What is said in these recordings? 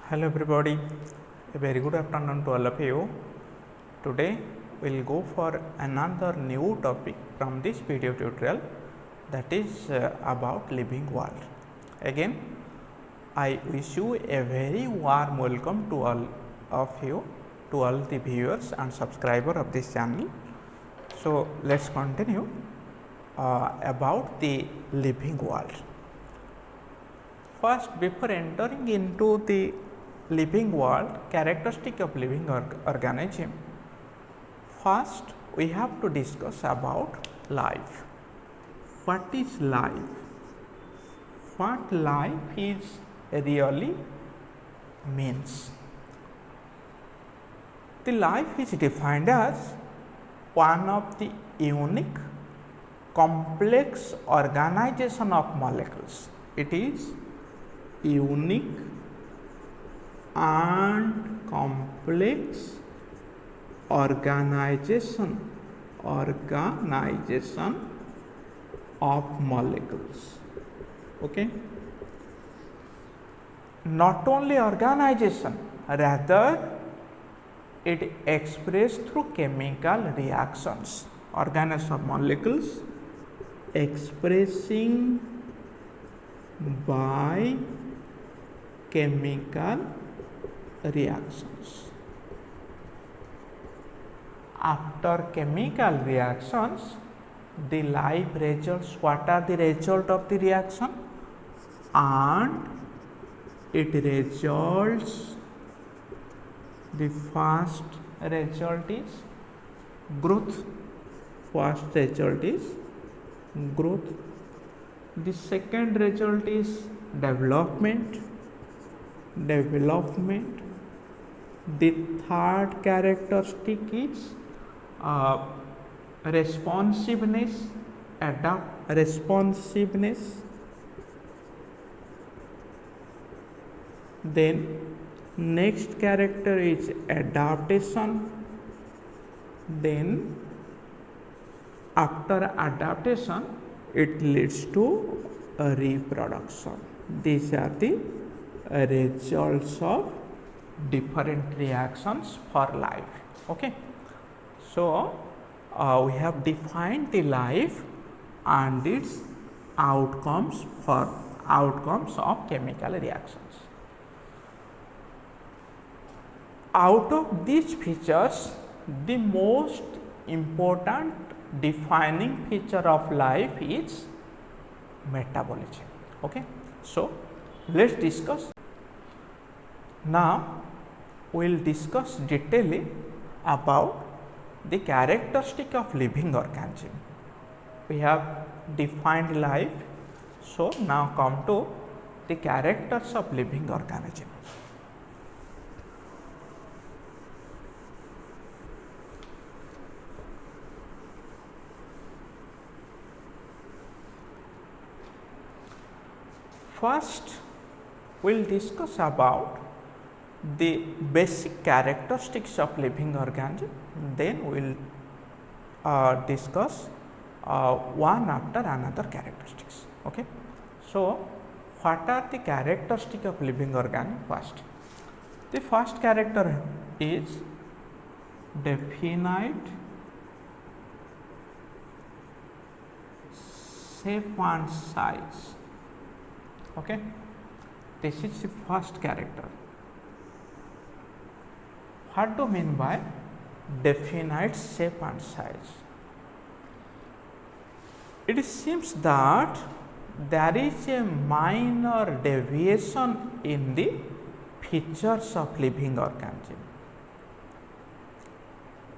Hello everybody, a very good afternoon to all of you. Today we will go for another new topic from this video tutorial, that is about living world. Again I wish you a very warm welcome to all of you, to all the viewers and subscriber of this channel. So let us continue about the living world. First, before entering into the living world, characteristic of living organism, first we have to discuss about life. What is life? What life is really means? The life is defined as one of the unique complex organization of molecules. It is unique and complex organization of molecules. Okay, not only organization, rather it expressed through chemical reactions. Organization of molecules expressing by chemical reactions. After chemical reactions, the live results, what are the result of the reaction? And it results, the first result is growth. First result is growth. The second result is development. The third characteristic is responsiveness. Then next character is adaptation. Then after adaptation, it leads to a reproduction. These are the results of different reactions for life. Okay, so we have defined the life and its outcomes of chemical reactions. Out of these features, the most important defining feature of life is metabolism. Okay, so let's discuss. Now we will discuss detailedly about the characteristic of living organism. We have defined life, so now come to the characters of living organism. First, we will discuss about the basic characteristics of living organism, then we will discuss one after another characteristics. Okay, so what are the characteristics of living organism? First, the first character is definite shape and size. Okay, this is the first character. What do you mean by definite shape and size? It seems that there is a minor deviation in the features of living organism.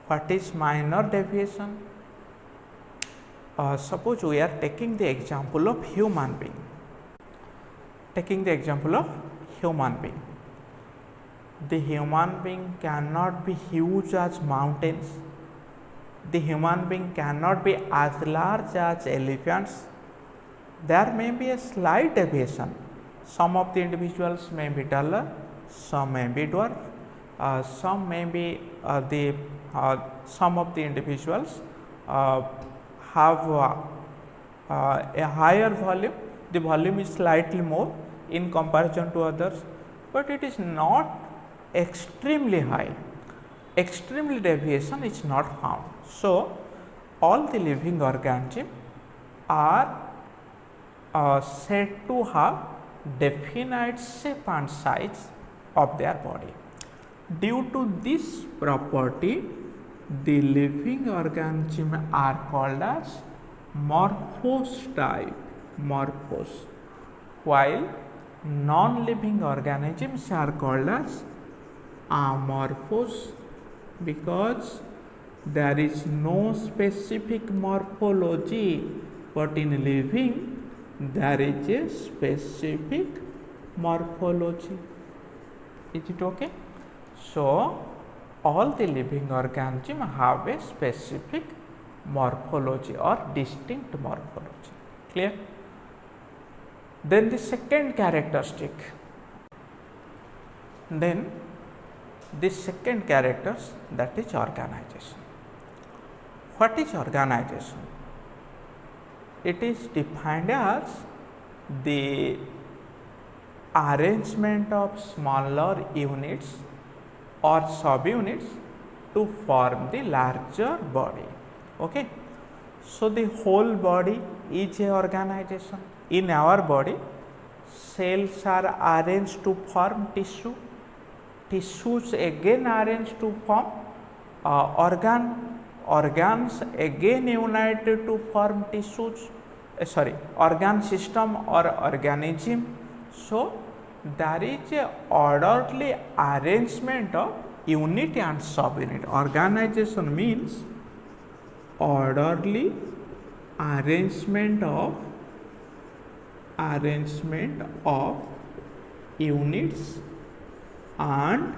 What is minor deviation? Suppose we are taking the example of human being. The human being cannot be huge as mountains. The human being cannot be as large as elephants. There may be a slight deviation. Some of the individuals may be taller, some may be dwarf, some may be some of the individuals have a higher volume. The volume is slightly more in comparison to others. but it is not extremely high. Extremely deviation is not found. So, all the living organisms are said to have definite shape and size of their body. Due to this property, the living organisms are called as morphous type, morphous, while non-living organisms are called as amorphous, because there is no specific morphology, but in living there is a specific morphology. Is it okay? So, all the living organisms have a specific morphology or distinct morphology. Clear? Then the second characteristic. Then the second characters, that is organization. What is organization? It is defined as the arrangement of smaller units or subunits to form the larger body. Okay. So, the whole body is a organization. In our body, cells are arranged to form tissue, tissues again arranged to form organs again united to form tissues, organ system or organism. So, there is a orderly arrangement of unit and subunit. Organization means orderly arrangement of units and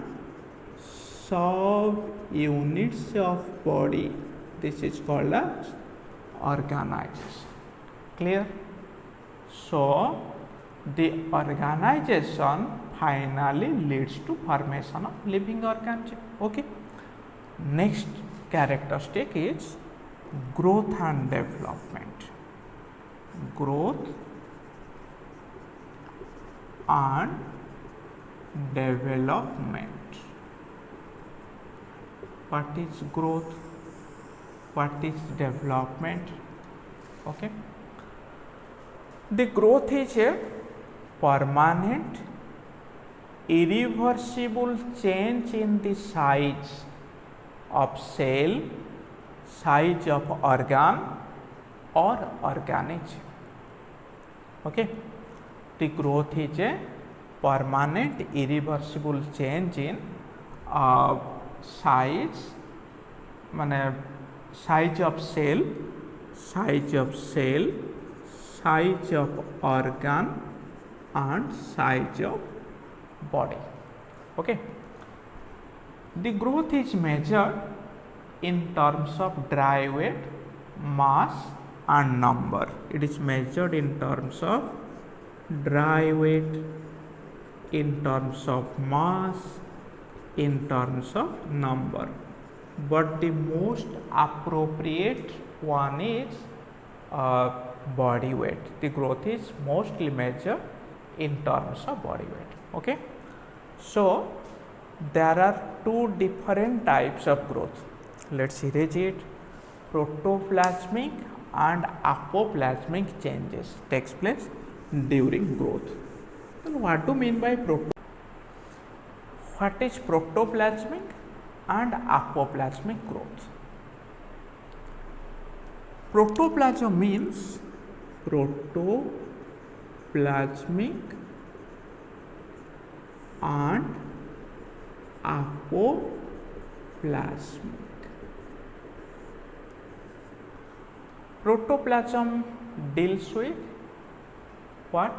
sub-units of body. This is called as organization. Clear? So, the organization finally leads to formation of living organism. Okay. Next characteristic is growth and development. Growth and development. What is growth? What is development? Okay. The growth is a permanent, irreversible change in the size of cell, size of organ or organism. Okay. The growth is a permanent, irreversible change in size, size of cell, size of organ and size of body. Okay. The growth is measured in terms of dry weight, mass and number. It is measured in terms of dry weight, in terms of mass, in terms of number. But the most appropriate one is body weight. The growth is mostly measured in terms of body weight. Okay. So, there are two different types of growth. Let us erase it. Protoplasmic and apoplasmic changes takes place during growth. Then what do you mean by what is protoplasmic and apoplasmic growth? Protoplasm means protoplasmic and apoplasmic. Protoplasm deals with what?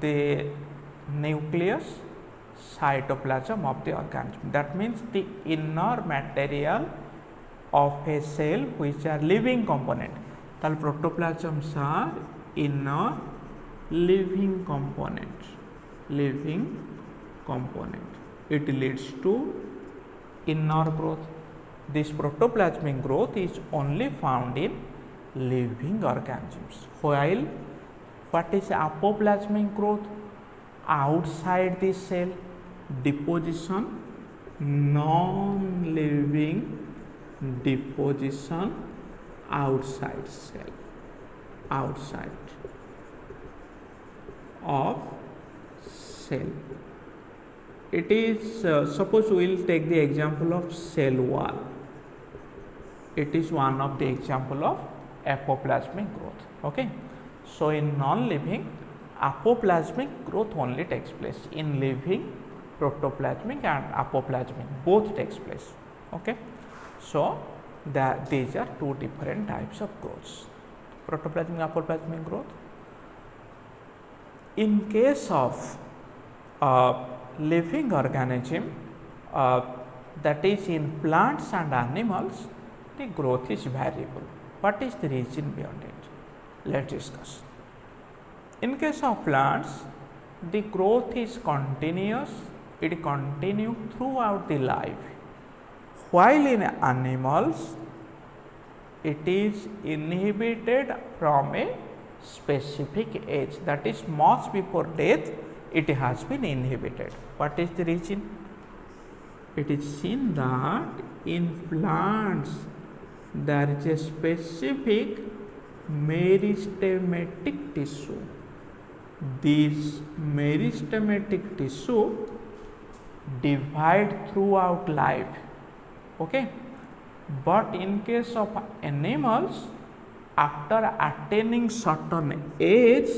The nucleus, cytoplasm of the organism. That means the inner material of a cell which are living component. Then protoplasms are inner living component. It leads to inner growth. This protoplasmic growth is only found in living organisms. While what is apoplasmic growth? outside the cell, deposition, non-living deposition outside cell, outside of cell. It is suppose we will take the example of cell wall. It is one of the example of apoplasmic growth. Okay, so in non-living, apoplasmic growth only takes place. In living, protoplasmic and apoplasmic both takes place. Okay, so these are two different types of growths, protoplasmic, apoplasmic growth. In case of living organism, that is in plants and animals, the growth is variable. What is the reason behind it? Let's discuss. In case of plants, the growth is continuous, it continues throughout the life, while in animals, it is inhibited from a specific age, that is much before death it has been inhibited. What is the reason? It is seen that in plants there is a specific meristematic tissue. This meristematic tissue divide throughout life. Okay, but in case of animals, after attaining certain age,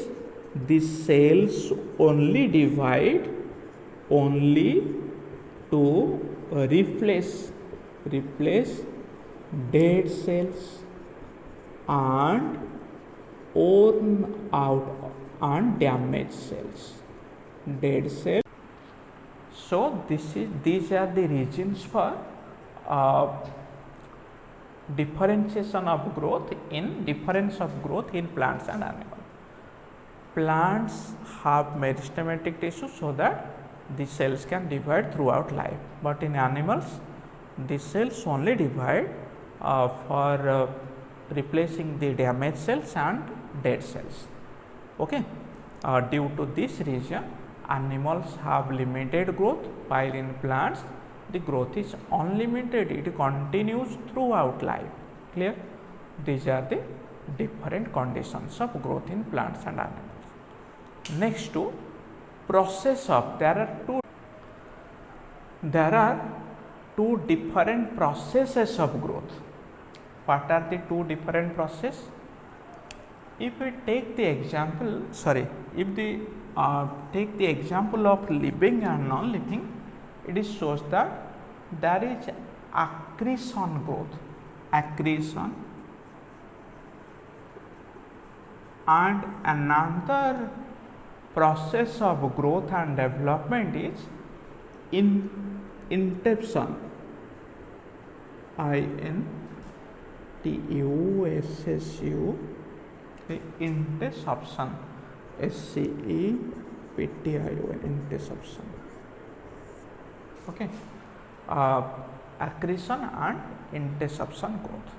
the cells only divide only to replace dead cells and worn out and damaged cells, dead cells. So these are the reasons for differentiation of growth in plants and animals. Plants have meristematic tissue so that the cells can divide throughout life, but in animals the cells only divide for replacing the damaged cells and dead cells. Okay, due to this reason, animals have limited growth, while in plants the growth is unlimited, it continues throughout life. Clear? These are the different conditions of growth in plants and animals. Next to process of, there are two different processes of growth. What are the two different processes? If we take the example, take the example of living and non-living, it shows that there is accretion growth, accretion, and another process of growth and development is inception, INTESSU, inception, SCEPTION, inception. Okay, accretion and inception growth.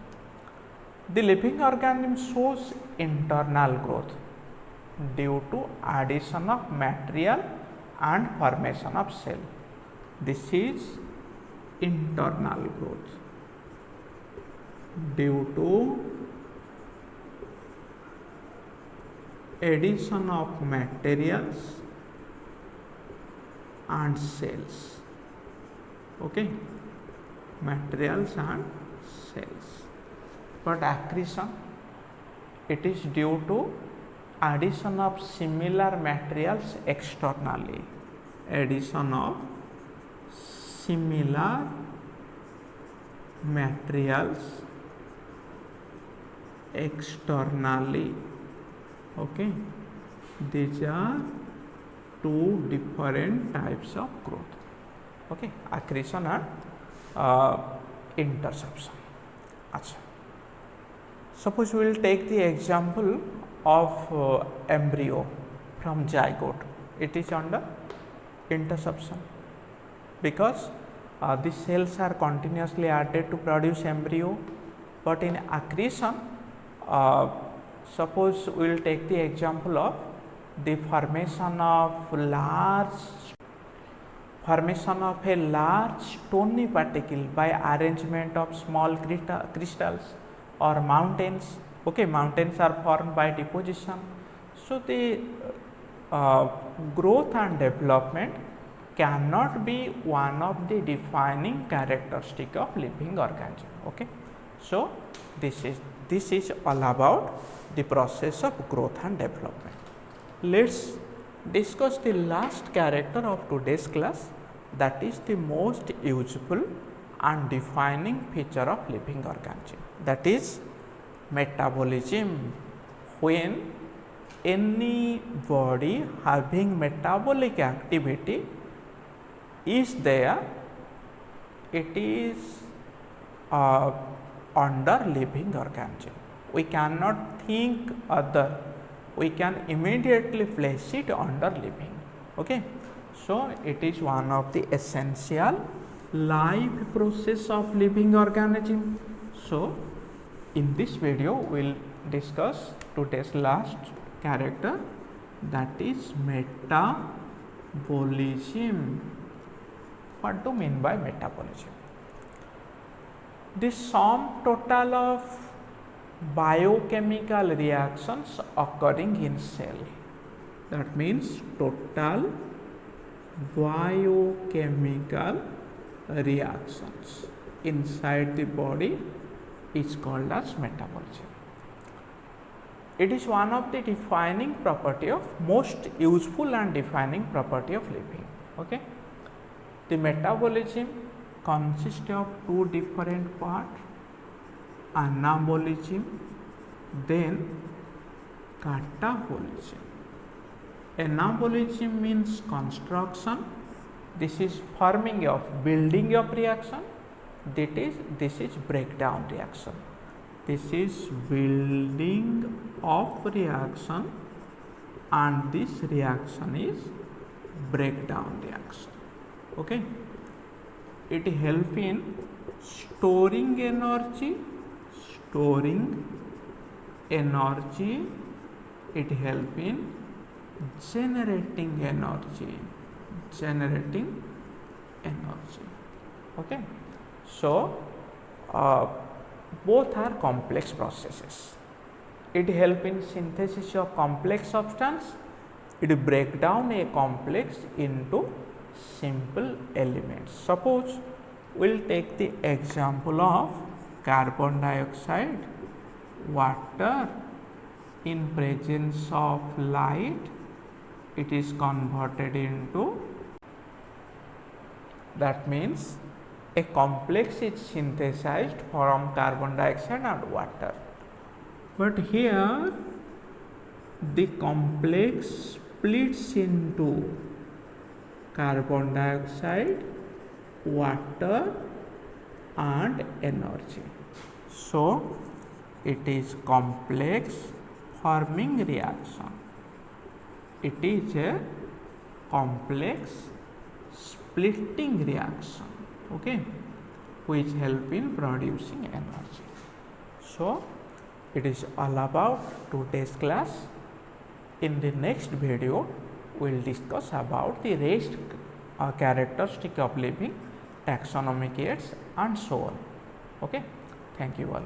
The living organism shows internal growth due to addition of material and formation of cell. This is internal growth due to addition of materials and cells. Okay, materials and cells. But accretion, it is due to addition of similar materials externally, addition of similar materials externally. Okay, these are two different types of growth. Okay, accretion and interception. Achha. Suppose we will take the example of embryo from zygote. It is under interception because the cells are continuously added to produce embryo, but in accretion, suppose we will take the example of the formation of a large stony particle by arrangement of small crystals or mountains. Okay, mountains are formed by deposition. So the growth and development cannot be one of the defining characteristic of living organism. Okay, so this is all about the process of growth and development. Let's discuss the last character of today's class, that is the most useful and defining feature of living organism, that is metabolism. When any body having metabolic activity is there, it is under living organism. We cannot think other, we can immediately place it under living. Okay, so it is one of the essential life process of living organism. So in this video we will discuss today's last character, that is metabolism. What do you mean by metabolism? The sum total of biochemical reactions occurring in cell, that means total biochemical reactions inside the body is called as metabolism. It is one of the defining property of most useful and defining property of living. Okay, the metabolism consists of two different parts, anabolism, then catabolism. Anabolism means construction, this is forming of building of reaction, this is breakdown reaction. This is building of reaction and this reaction is breakdown reaction. Okay, it help in storing energy, it help in generating energy. Okay, so both are complex processes. It help in synthesis of complex substance, it break down a complex into simple elements. Suppose we will take the example of carbon dioxide, water, in presence of light it is converted into, that means a complex is synthesized from carbon dioxide and water. But here the complex splits into carbon dioxide, water and energy. So it is complex forming reaction, it is a complex splitting reaction. Okay, which help in producing energy. So it is all about today's class. In the next video we will discuss about the rest characteristic of living, taxonomic aids and so on. Okay, thank you all.